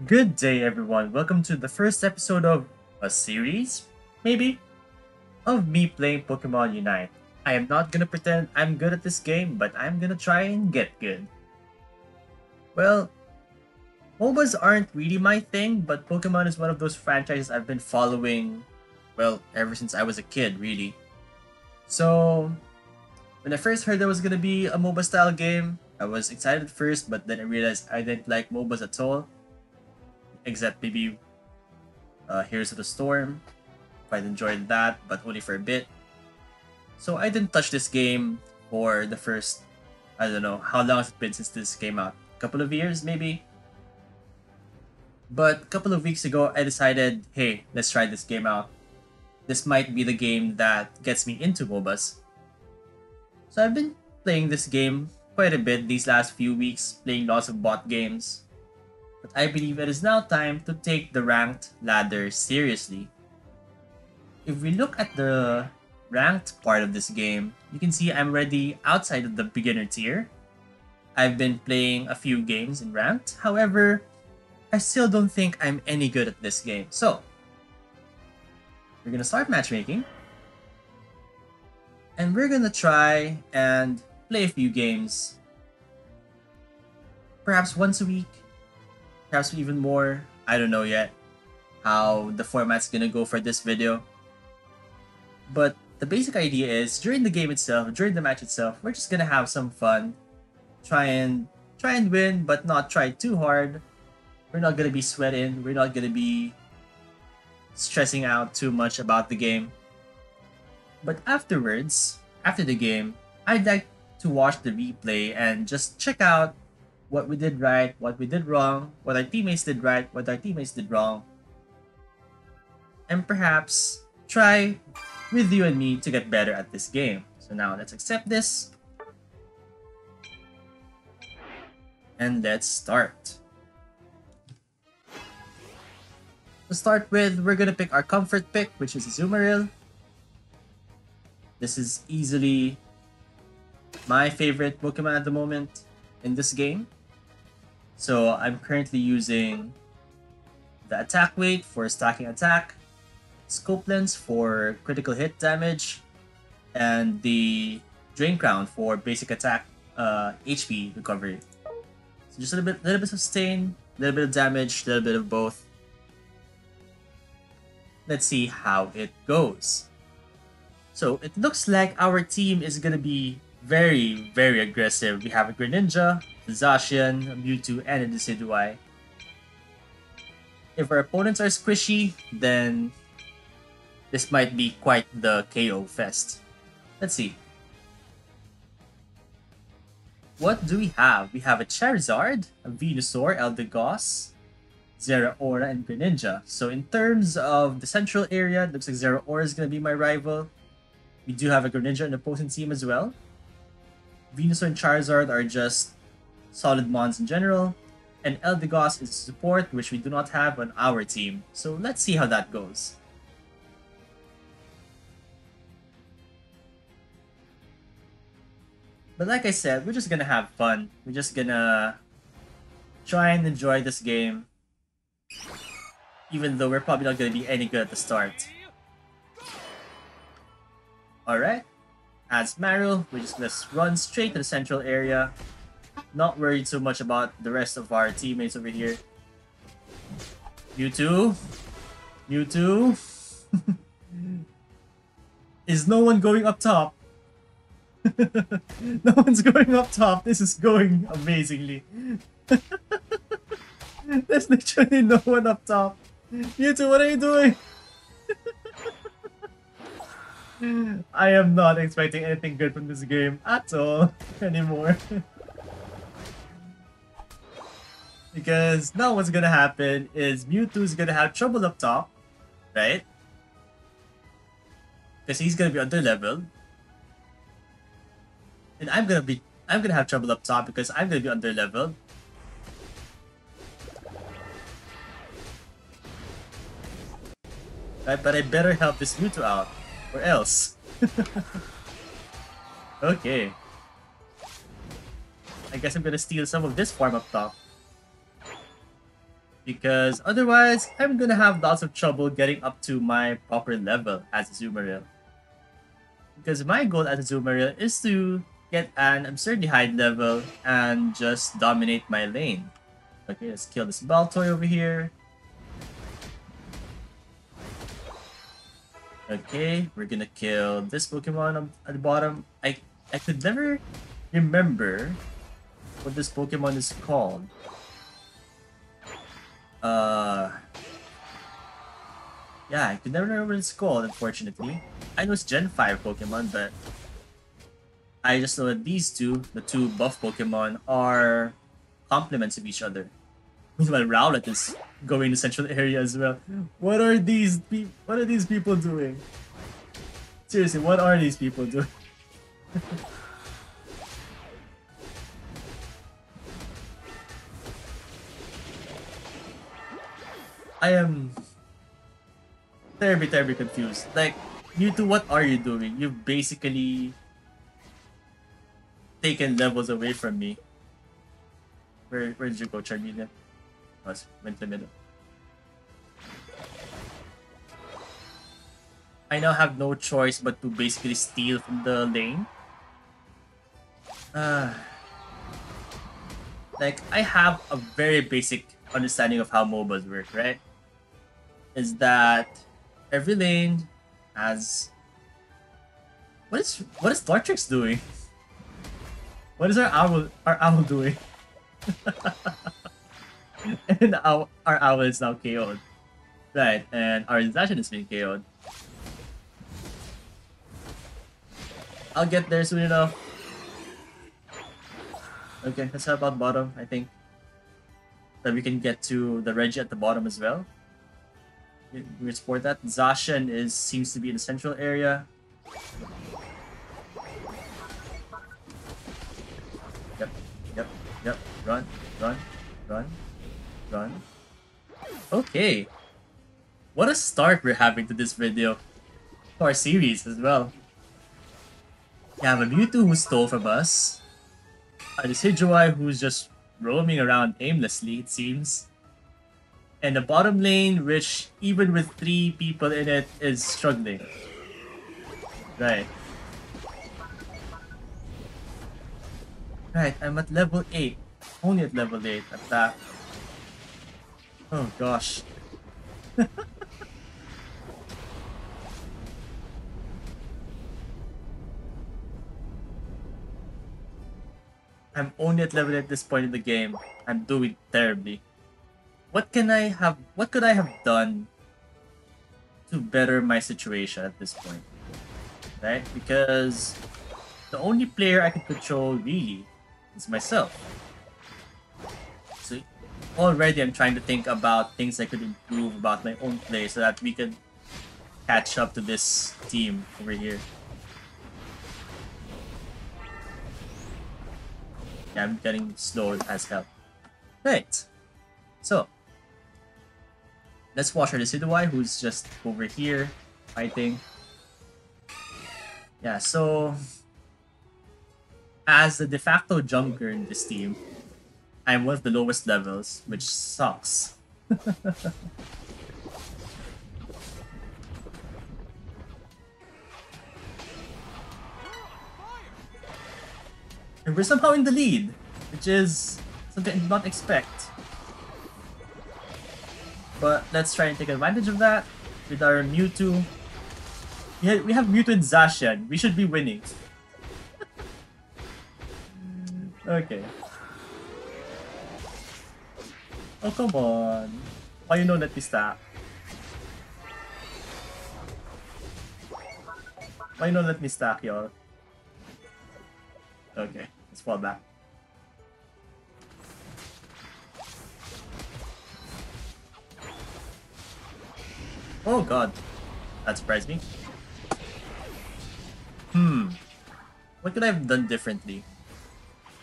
Good day, everyone. Welcome to the first episode of a series, maybe, of me playing Pokemon Unite. I am not gonna pretend I'm good at this game, but I'm gonna try and get good. Well, MOBAs aren't really my thing, but Pokemon is one of those franchises I've been following, well, ever since I was a kid, really. So, when I first heard there was gonna be a MOBA style game, I was excited at first, but then I realized I didn't like MOBAs at all, except maybe Heroes of the Storm. Quite enjoyed that, but only for a bit. So I didn't touch this game for the first, I don't know, how long has it been since this came out? A couple of years, maybe? But a couple of weeks ago, I decided, hey, let's try this game out. This might be the game that gets me into MOBAs. So I've been playing this game quite a bit these last few weeks, playing lots of bot games. But I believe it is now time to take the ranked ladder seriously. If we look at the ranked part of this game, you can see I'm already outside of the beginner tier. I've been playing a few games in ranked, however, I still don't think I'm any good at this game. So, we're gonna start matchmaking, and we're gonna try and play a few games. Perhaps once a week, perhaps even more. I don't know yet how the format's gonna go for this video. But the basic idea is during the game itself, during the match itself, we're just gonna have some fun. Try and win, but not try too hard. We're not gonna be sweating, we're not gonna be stressing out too much about the game. But afterwards, after the game, I'd like to watch the replay and just check out what we did right, what we did wrong, what our teammates did right, what our teammates did wrong. And perhaps try with you and me to get better at this game. So now let's accept this. And let's start. To start with, we're gonna pick our comfort pick, which is Azumarill. This is easily my favorite Pokemon at the moment in this game. So I'm currently using the attack weight for stacking attack, scope lens for critical hit damage, and the drain crown for basic attack HP recovery. So just a little bit of sustain, a little bit of damage, a little bit of both. Let's see how it goes. So it looks like our team is gonna be very, very aggressive. We have a Greninja, a Zacian, a Mewtwo, and a Decidueye. If our opponents are squishy, then this might be quite the KO fest. Let's see. What do we have? We have a Charizard, a Venusaur, Eldegoss, Zeraora, and Greninja. So in terms of the central area, it looks like Zeraora is going to be my rival. We do have a Greninja in the opposing team as well. Venusaur and Charizard are just solid mons in general. And Eldegoss is support, which we do not have on our team. So let's see how that goes. But like I said, we're just gonna have fun. We're just gonna try and enjoy this game. Even though we're probably not gonna be any good at the start. Alright. As Marill, we just let's run straight to the central area. Not worried so much about the rest of our teammates over here. Mewtwo? Mewtwo? Is no one going up top? No one's going up top. This is going amazingly. There's literally no one up top. Mewtwo, what are you doing? I am not expecting anything good from this game at all anymore. Because now what's gonna happen is Mewtwo's gonna have trouble up top, right? Because he's gonna be under leveled. And I'm gonna have trouble up top because I'm gonna be under leveled. Right, but I better help this Mewtwo out, or else. Okay. I guess I'm gonna steal some of this farm up top. because otherwise I'm gonna have lots of trouble getting up to my proper level as a Zoomeril. Because my goal as a Zoomeril is to get an absurdly high level and just dominate my lane. Okay, let's kill this Baltoy over here. Okay, we're gonna kill this Pokemon at the bottom. I could never remember what this Pokemon is called. Yeah, I could never remember what it's called, unfortunately. I know it's Gen 5 Pokemon, but I just know that these two, the two buff Pokemon, are complements of each other. Meanwhile, Rowlet is going to central area as well. What are these people doing? Seriously, what are these people doing? I am terribly confused. Like, Mewtwo, what are you doing? You've basically taken levels away from me. Where did you go, Charmeleon? Went to the middle. I now have no choice but to basically steal from the lane. Like, I have a very basic understanding of how MOBAs work, right? Is that every lane has... What is Tortrix doing? What is our owl doing? And our owl is now KO'd. Right, and our Zacian is being KO'd. I'll get there soon enough. Okay, let's help out bottom, I think. That we can get to the Reggie at the bottom as well. We support that. Zacian seems to be in the central area. Yep. Run. Okay. What a start we're having to this video. To our series as well. We have a Mewtwo who stole from us. A Decidueye who's just roaming around aimlessly, it seems. And the bottom lane, which even with 3 people in it, is struggling. Right. Right, I'm at level 8. Only at level 8 at that. Oh gosh. I'm only at level 8 at this point in the game. I'm doing terribly. What could I have done to better my situation at this point? Right? Because the only player I can control really is myself. So already I'm trying to think about things I could improve about my own play so that we could catch up to this team over here. Yeah, I'm getting slowed as hell. Right. So let's watch our Decidueye, who's just over here fighting. Yeah, so as the de facto jungler in this team, I'm one of the lowest levels, which sucks. And we're somehow in the lead, which is something I did not expect. But let's try and take advantage of that with our Mewtwo. We have Mewtwo and Zacian. We should be winning. Okay. Oh, come on. Why you know that we stack? Why you know let me stack, y'all? Okay, let's fall back. Oh god. That surprised me. What could I have done differently?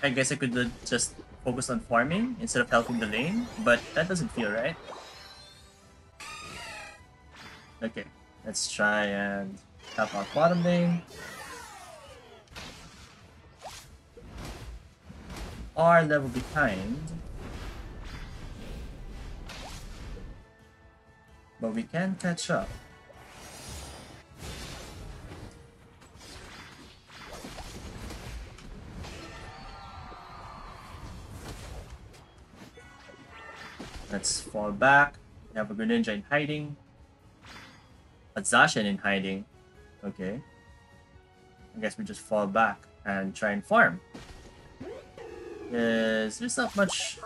I guess I could just focus on farming instead of helping the lane, but that doesn't feel right. Okay, let's try and help out bottom lane. Are level behind. but we can catch up. Let's fall back. We have a Greninja in hiding. A Zacian in hiding. Okay. I guess we just fall back and try and farm. Yes, there's not much.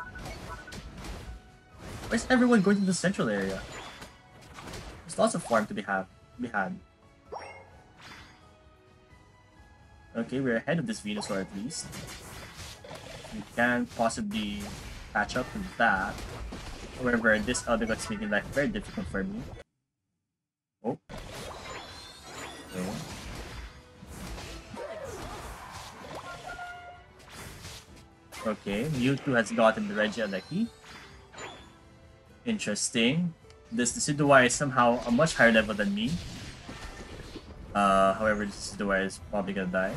Where's everyone going to the central area? There's lots of farm to be had. Okay, we're ahead of this Venusaur at least. We can possibly catch up with that. However, this other got's making life very difficult for me. Oh. Okay. Okay, Mewtwo has gotten the Regieleki. Interesting. This Decidueye is somehow a much higher level than me. However, this Decidueye is probably gonna die.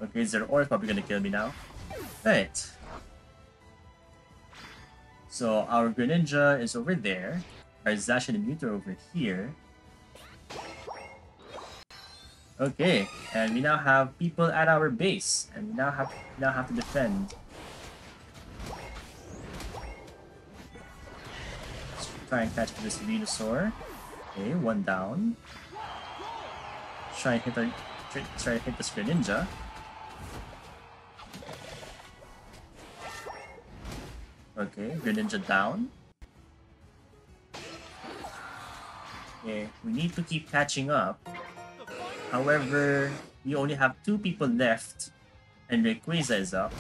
Okay, Zeraora is probably gonna kill me now. Right. So our Greninja is over there. Our Zacian and Mewtwo are over here. Okay, and we now have people at our base, and we now have to defend. Let's try and catch this Venusaur. Okay, one down. Try and hit this Greninja. Okay, Greninja down. Okay, we need to keep catching up. However, we only have 2 people left, and Rayquaza is up.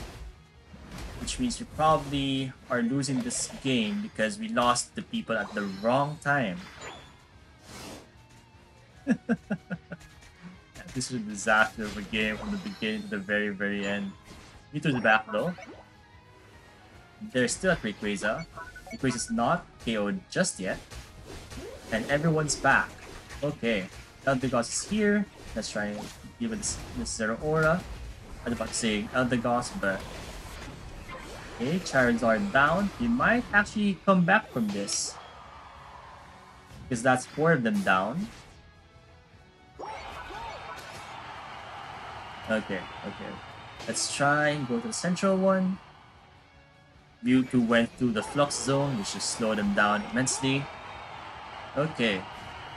Which means we probably are losing this game because we lost the people at the wrong time. This was a disaster of a game from the beginning to the very, very end. Mewtwo's back though. They're still at Rayquaza. Rayquaza's not KO'd just yet. And everyone's back. Okay. Eldegoss is here. Let's try and deal with this Zeraora. I was about to say Eldegoss, but... Okay, Charizard down. We might actually come back from this. Because that's 4 of them down. Okay. Let's try and go to the central one. Mewtwo went through the Flux Zone, which just slowed them down immensely. Okay.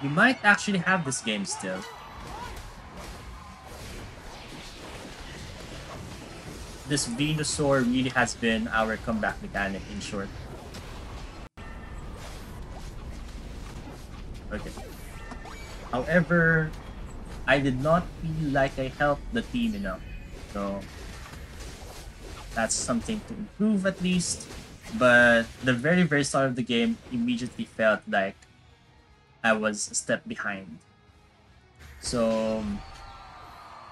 We might actually have this game still. This Venusaur really has been our comeback mechanic, in short. Okay. However, I did not feel like I helped the team enough. So, that's something to improve at least. But the very, very start of the game immediately felt like I was a step behind. So,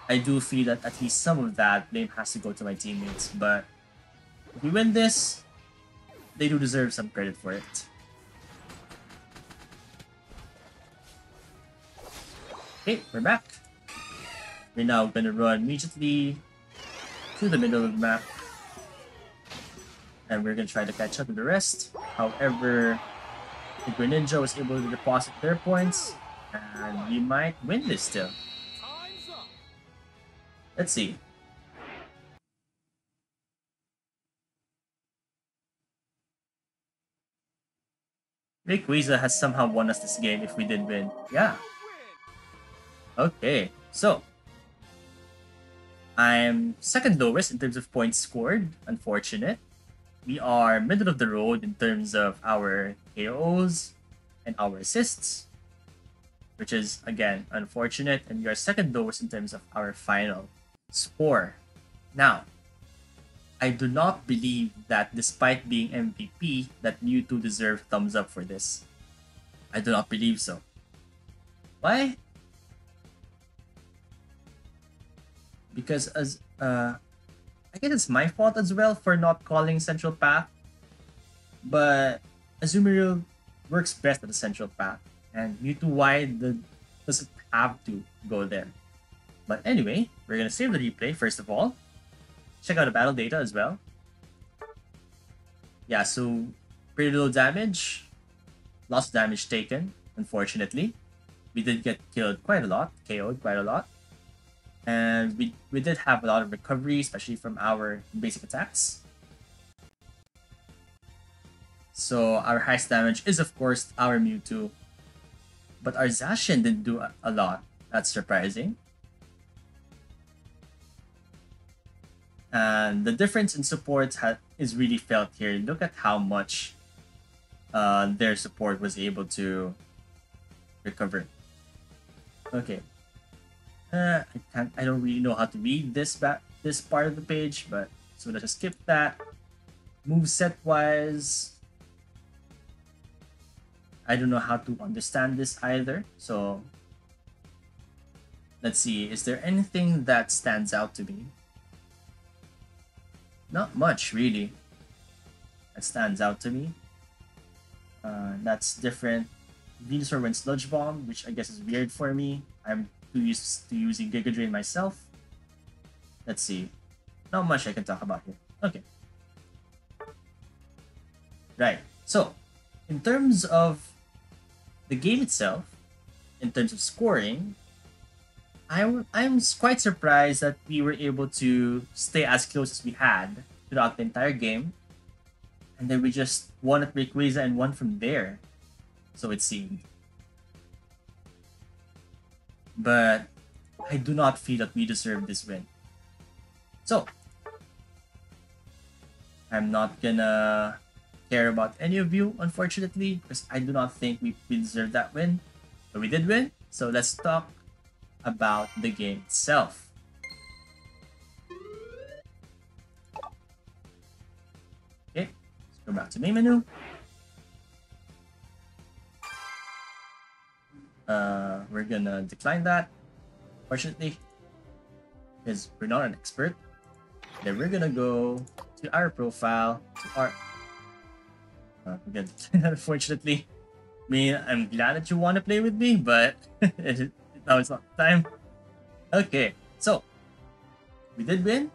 I do feel that at least some of that blame has to go to my teammates. But if we win this, they do deserve some credit for it. Okay, we're back. We're now gonna run immediately to the middle of the map. And we're gonna try to catch up with the rest. However, the Greninja was able to deposit their points, and we might win this still. Let's see. Rayquaza has somehow won us this game if we did win. Yeah. Okay, so I'm second lowest in terms of points scored. Unfortunate. We are middle of the road in terms of our KOs and our assists, which is again unfortunate, and we are second lowest in terms of our final score. Now, I do not believe that despite being MVP, that Mewtwo deserved thumbs up for this. I do not believe so. Why? Because I guess it's my fault as well for not calling Central Path. But Azumarill works best at the Central Path, and Mewtwo doesn't have to go there. But anyway, we're gonna save the replay first of all. Check out the battle data as well. Yeah, so pretty low damage. Lost damage taken, unfortunately. We did get killed quite a lot, KO'd quite a lot. And we did have a lot of recovery, especially from our basic attacks. So our highest damage is of course our Mewtwo. But our Zacian didn't do a lot. That's surprising. And the difference in supports is really felt here. Look at how much their support was able to recover. Okay. I don't really know how to read this part of the page, but so let's just skip that. Moveset wise, I don't know how to understand this either. So let's see. Is there anything that stands out to me? Not much really. That stands out to me. That's different. Venusaur went Sludge Bomb, which I guess is weird for me. I'm too used to using Giga Drain myself. Let's see. Not much I can talk about here. Okay. Right. So, in terms of the game itself, in terms of scoring, I'm quite surprised that we were able to stay as close as we had throughout the entire game. And then we just won at Rayquaza and won from there. So it seemed. But I do not feel that we deserve this win. So, I'm not gonna care about any of you, unfortunately, because I do not think we deserve that win. But we did win, so let's talk about the game itself. Okay, let's go back to main menu. We're gonna decline that, fortunately, because we're not an expert. Then we're gonna go to our profile, to our... we're gonna decline that, unfortunately. I mean, I'm glad that you want to play with me, but now it's not the time. Okay, so we did win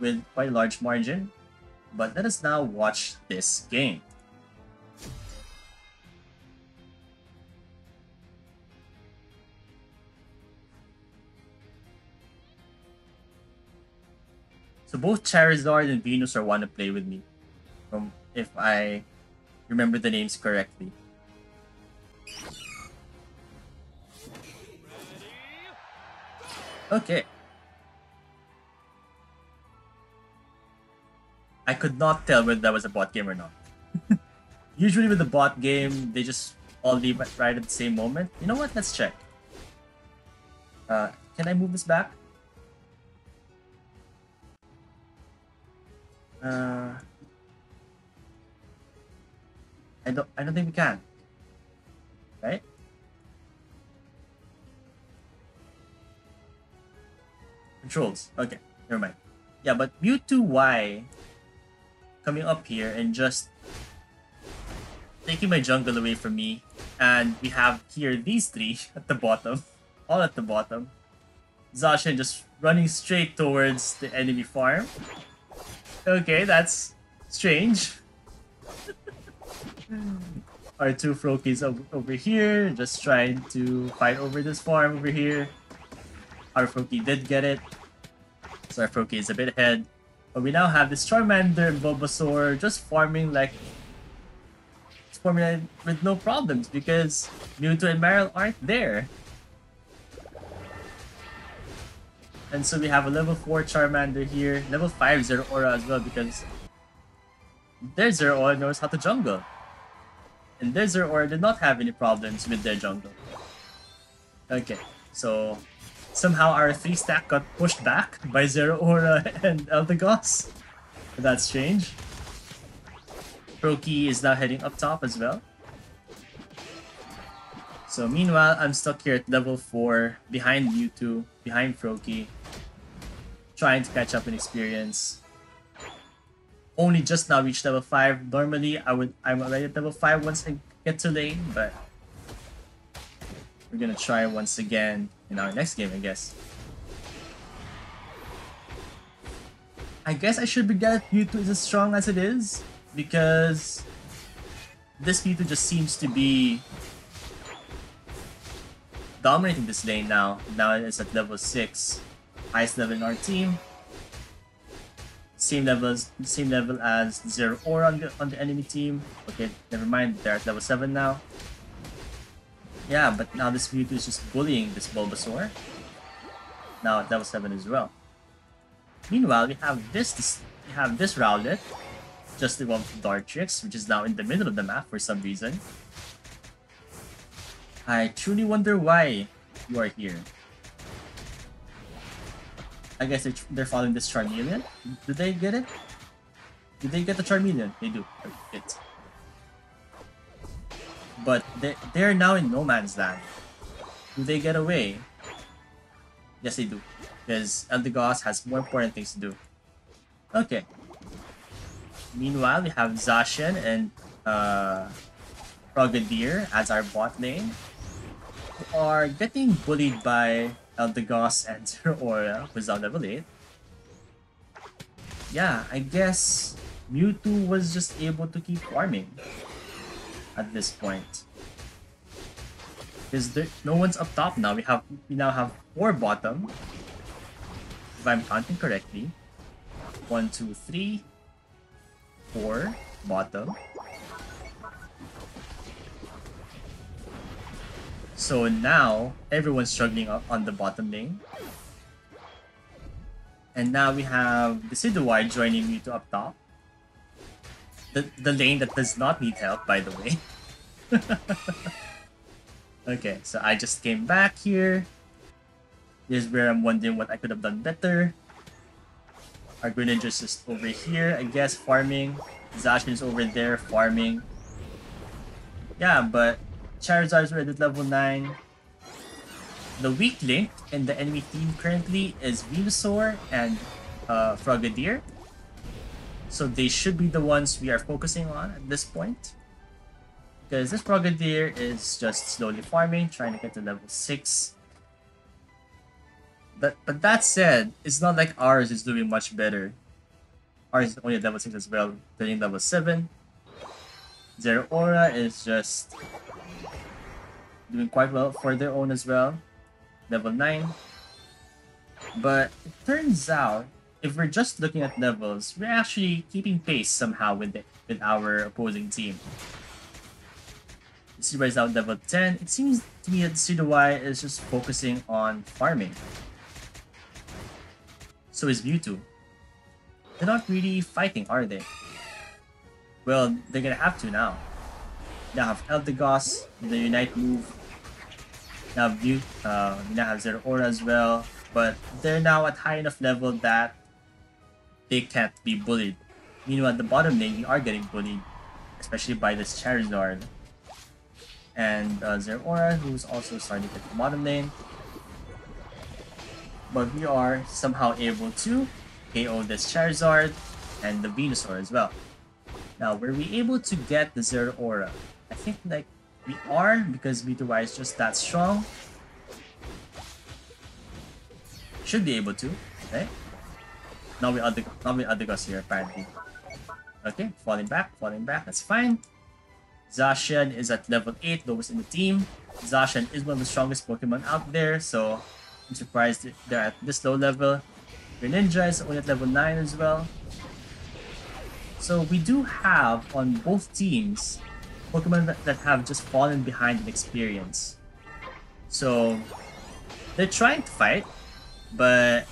with quite a large margin, but let us now watch this game. So both Charizard and Venusaur want to play with me, if I remember the names correctly. Okay. I could not tell whether that was a bot game or not. Usually with the bot game, they just all leave right at the same moment. You know what? Let's check. Can I move this back? I don't think we can. Right? Controls. Okay, never mind. Yeah, but Mewtwo Y coming up here and just taking my jungle away from me, and we have here these three at the bottom, all at the bottom. Zacian just running straight towards the enemy farm. Okay, that's strange. Our two Froakies over here, just trying to fight over this farm over here. Our Froakie did get it, so our Froakie is a bit ahead. But we now have this Charmander and Bulbasaur just farming with no problems because Mewtwo and Marill aren't there. And so we have a level 4 Charmander here, level 5 Zeraora as well because their Zeraora knows how to jungle. And their Zeraora did not have any problems with their jungle. Okay, so somehow our 3-stack got pushed back by Zeraora and Eldegoss. That's strange. Froakie is now heading up top as well. So meanwhile, I'm stuck here at level 4, behind Mewtwo, behind Froakie, trying to catch up in experience. Only just now reached level 5. Normally, I'm already at level 5 once I get to lane, but we're gonna try once again in our next game, I guess. I guess I should be glad that Mewtwo is as strong as it is, because this Mewtwo just seems to be dominating this lane now. Now it's at level 6. Highest level in our team. Same level as Zero Aura on the enemy team. Okay, never mind, they're at level 7 now. Yeah, but now this Mewtwo is just bullying this Bulbasaur. Now at level 7 as well. Meanwhile, we have this Rowlet, just evolved from Dartrix, which is now in the middle of the map for some reason. I truly wonder why you are here. I guess they're following this Charmeleon. Do they get it? Did they get the Charmeleon? They do. It. But they're now in no man's land. Do they get away? Yes, they do. Because Eldegoss has more important things to do. Okay. Meanwhile, we have Zacian and Frogadier as our bot lane, who are getting bullied by Eldegoss and Zero Aura, who's on level 8. Yeah, I guess Mewtwo was just able to keep farming at this point. Because no one's up top now. We now have 4 bottom. If I'm counting correctly. 1, 2, 3, 4 bottom. So now everyone's struggling up on the bottom lane. And now we have Decidueye joining Mewtwo up top. The lane that does not need help, by the way. Okay, so I just came back here. This is where I'm wondering what I could have done better. Our Greninja's just over here, I guess, farming. Zacian is over there farming. Yeah, but Charizard's already at level 9. The weak link in the enemy team currently is Venusaur and Frogadier. So they should be the ones we are focusing on at this point. Because this Frogadier is just slowly farming, trying to get to level 6. But that said, it's not like ours is doing much better. Ours is only at level 6 as well, turning level 7. Zero Aura is just doing quite well for their own as well. Level 9. But it turns out, if we're just looking at levels, we're actually keeping pace somehow with our opposing team. Decidueye is now at level 10. It seems to me that Decidueye is just focusing on farming. So is Mewtwo. They're not really fighting, are they? Well, they're gonna have to now. Now have Eldegoss with the Unite move. Now we now have Zero Aura as well. But they're now at high enough level that they can't be bullied. Meanwhile, at the bottom lane, we are getting bullied. Especially by this Charizard. And Zero Aura, who's also starting to get the bottom lane. But we are somehow able to KO this Charizard and the Venusaur as well. Now, were we able to get the Zero Aura? I think like we are, because Mewtwo is just that strong. Should be able to, right? Now we Eldegoss here apparently. Okay, falling back, that's fine. Zacian is at level 8, lowest in the team. Zacian is one of the strongest Pokemon out there, so I'm surprised they're at this low level. Greninja is only at level 9 as well. So we do have on both teams Pokemon that have just fallen behind in experience. So they're trying to fight, but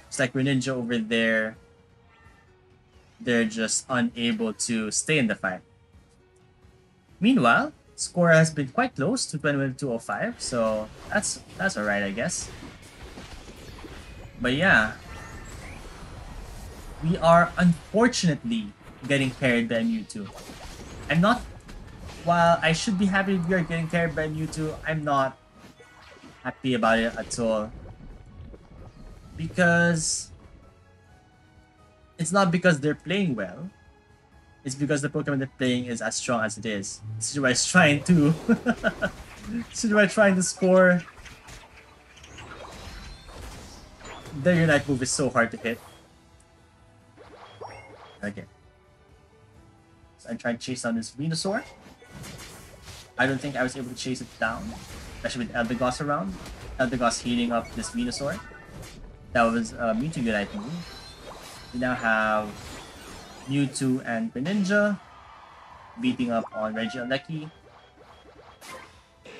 it's like Greninja over there, they're just unable to stay in the fight. Meanwhile, score has been quite close to 21-205, so that's alright, I guess. But yeah, we are unfortunately getting carried by Mewtwo. While I should be happy we are getting carried by Mewtwo, I'm not happy about it at all. Because it's not because they're playing well. It's because the Pokemon they're playing is as strong as it is. Decidueye is trying to Decidueye trying to score. Their Unite move is so hard to hit. Okay. So I tried to chase down this Venusaur. I don't think I was able to chase it down, especially with Eldegoss around. Eldegoss healing up this Venusaur. That was a Mewtwo Unite move. We now have Mewtwo and Greninja beating up on Regieleki.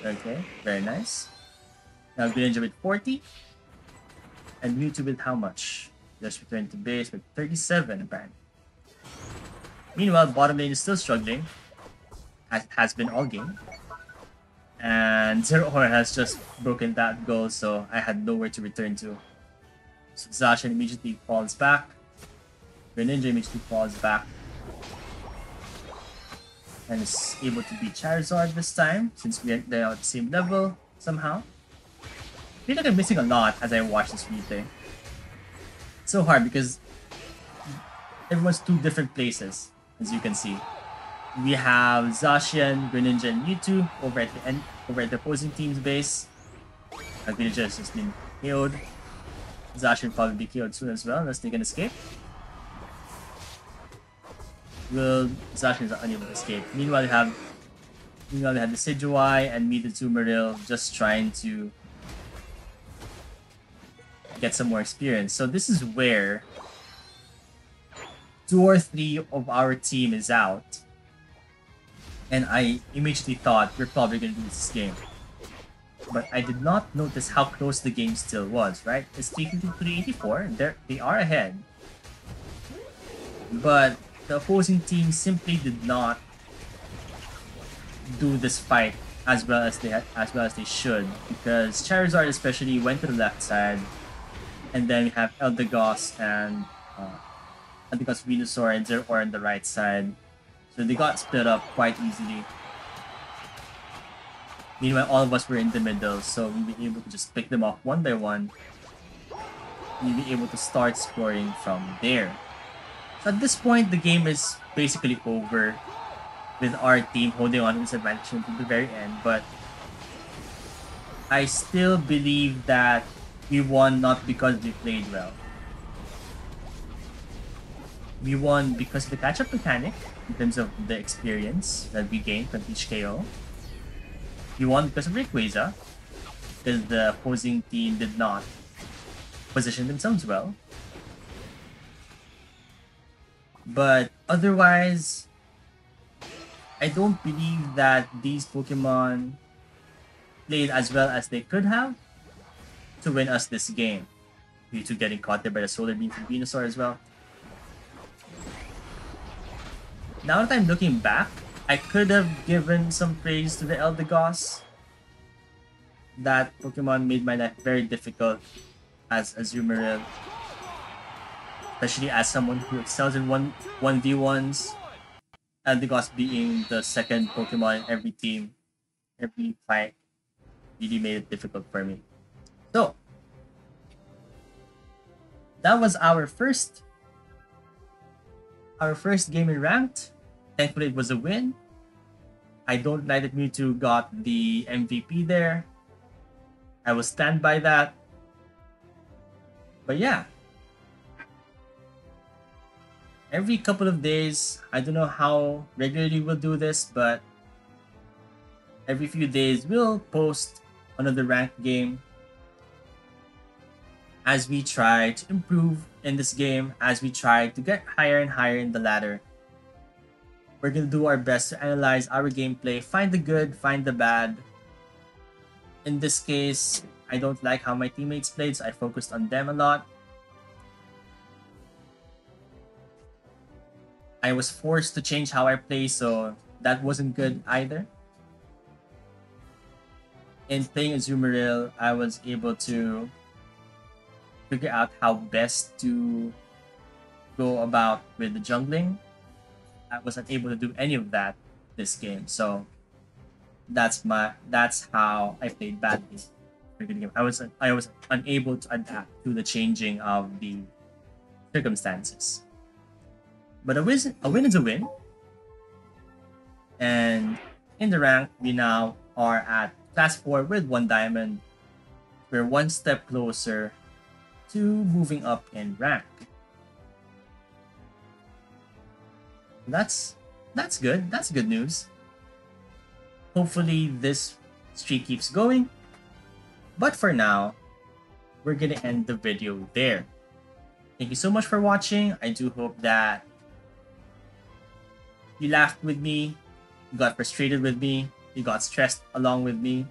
Okay, very nice. Now Greninja with 40. And Mewtwo with how much? Just returned to base with 37 apparently. Meanwhile, bottom lane is still struggling. Has been all game. And Zeraora has just broken that goal, so I had nowhere to return to. So Zacian immediately falls back. Greninja immediately falls back. And is able to beat Charizard this time, since they're at the same level somehow. I feel like I'm missing a lot as I watch this replay. It's so hard because everyone's two different places, as you can see. We have Zacian, Greninja, and Mewtwo over at the opposing team's base. Greninja has just been KO'd. Zacian will probably be KO'd soon as well, unless they can escape. Well, Zacian is unable to escape. Meanwhile, we have the Decidueye and me, the Azumarill, just trying to get some more experience. So this is where 2 or 3 of our team is out. And I immediately thought we're probably going to lose this game. But I did not notice how close the game still was, right? It's taken to 384. They are ahead. But the opposing team simply did not do this fight as well as they should, because Charizard especially went to the left side, and then we have Eldegoss and Eldegoss, Venusaur, and Zeraora on the right side. So they got split up quite easily. Meanwhile, all of us were in the middle, so we'll be able to just pick them off one by one. We'll be able to start scoring from there. So at this point, the game is basically over, with our team holding on to this advantage until the very end, but I still believe that we won not because we played well. We won because of the catch-up mechanic, in terms of the experience that we gained from each KO. We won because of Rayquaza, because the opposing team did not position themselves well. But otherwise, I don't believe that these Pokemon played as well as they could have to win us this game, due to getting caught there by the Solar Beam from Venusaur as well. Now that I'm looking back, I could have given some praise to the Eldegoss. That Pokemon made my life very difficult as Azumarill, especially as someone who excels in 1v1s. Eldegoss being the second Pokemon in every team, every fight, really made it difficult for me. So, that was our first game in ranked. Thankfully, it was a win. I don't like that Mewtwo got the MVP there. I will stand by that. But yeah. Every couple of days, I don't know how regularly we'll do this, but every few days we'll post another ranked game as we try to improve in this game, as we try to get higher and higher in the ladder. We're going to do our best to analyze our gameplay, find the good, find the bad. In this case, I don't like how my teammates played, so I focused on them a lot. I was forced to change how I play, so that wasn't good either. In playing Azumarill, I was able to figure out how best to go about with the jungling. I wasn't able to do any of that this game, so that's how I played badly. I was unable to adapt to the changing of the circumstances. But a win is a win. And in the rank, we now are at class 4 with 1 diamond. We're one step closer to moving up in rank. That's That's good. That's good news. Hopefully this streak keeps going. But for now, we're gonna end the video there. Thank you so much for watching. I do hope that you laughed with me, you got frustrated with me, you got stressed along with me.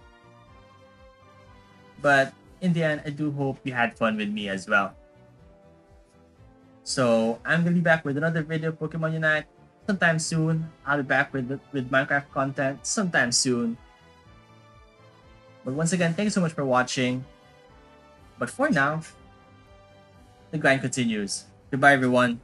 But in the end, I do hope you had fun with me as well. So I'm gonna be back with another video of Pokemon Unite sometime soon. I'll be back with Minecraft content sometime soon. But once again, thank you so much for watching. But for now, the grind continues. Goodbye, everyone.